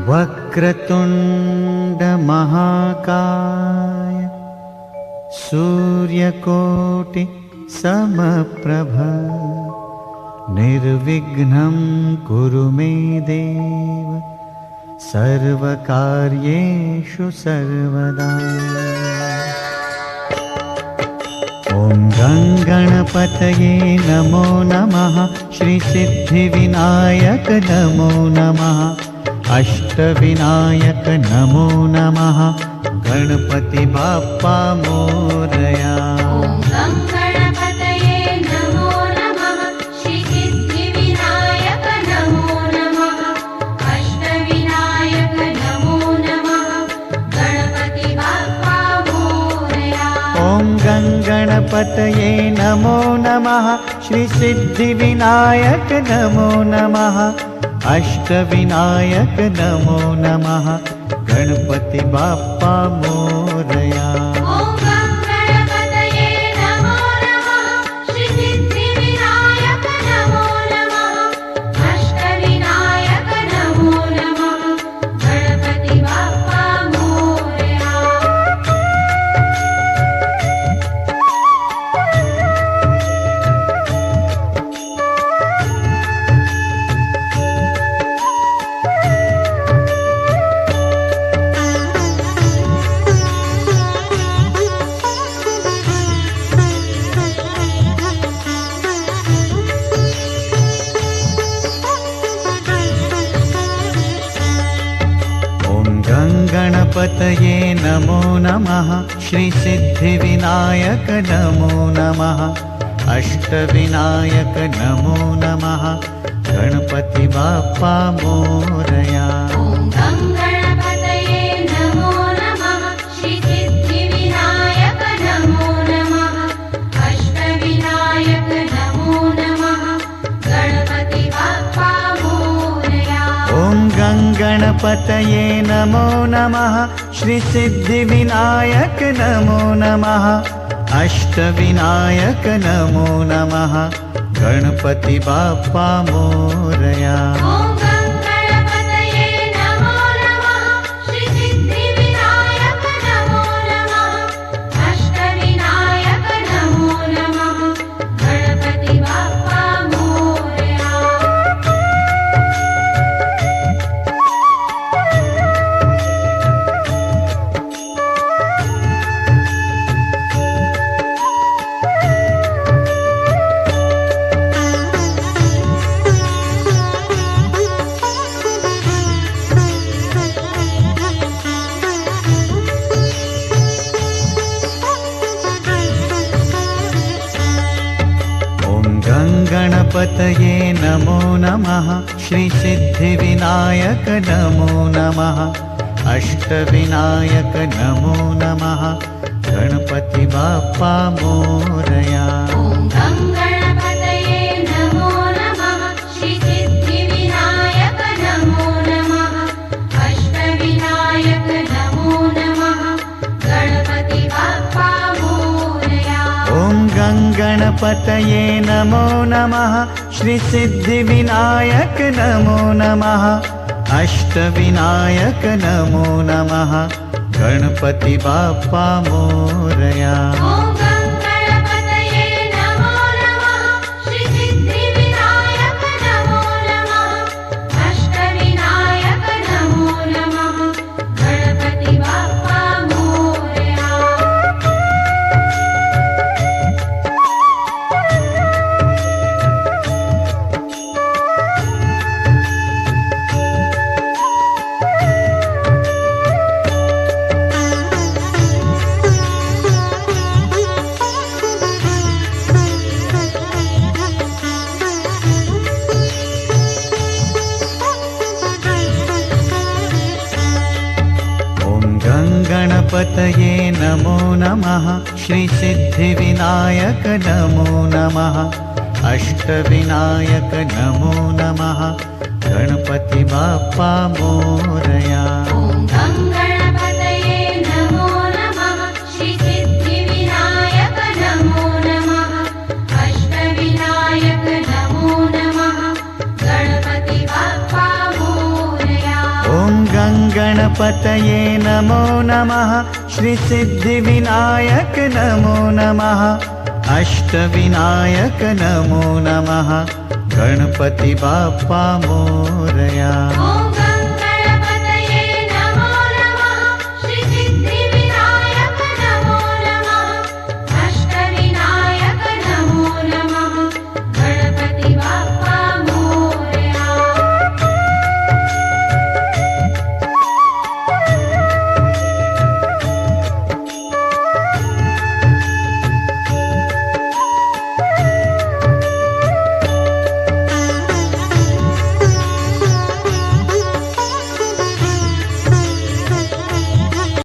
वक्रतुण्ड महाकाय सूर्यकोटि समप्रभ निर्विघ्नं कुरु मे देव सर्वकार्येषु सर्वदा। ॐ गणपतये नमो नमः, श्रीसिद्धिविनायक नमो नमः, अष्टविनायक नमो नमः, गणपति बाप्पा मोरया। गणपतये नमो नमः, श्रीसिद्धिविनायक नमो नमः, अष्टविनायक नमो नमः, गणपति बाप्पा मोरया। गणपतये नमो नमः, श्रीसिद्धिविनायक नमो नमः, अष्टविनायक नमो नमः, गणपति बाप्पा मोरया। गणपतये नमो नमः, श्रीसिद्धिविनायक नमो नमः, अष्टविनायक नमो नमः, गणपति बाप्पा मोरया। गणपतये नमो नमः, श्रीसिद्धिविनायक नमो नमः, अष्टविनायक नमो नमः, गणपति बाप्पा मोरया। गणपतये नमो नमः, श्रीसिद्धिविनायक नमो नमः, अष्टविनायक नमो नमः, गणपति बाप्पा मोरया। गणपतये नमो नमः, श्रीसिद्धिविनायक नमो नमः, अष्टविनायक नमो नमः, गणपति बाप्पा मोरया। गणपतये नमो नमः श्रीसिद्धिविनायक नमो नमः अष्टविनायक नमो नमः गणपति बाप्पा मोरया।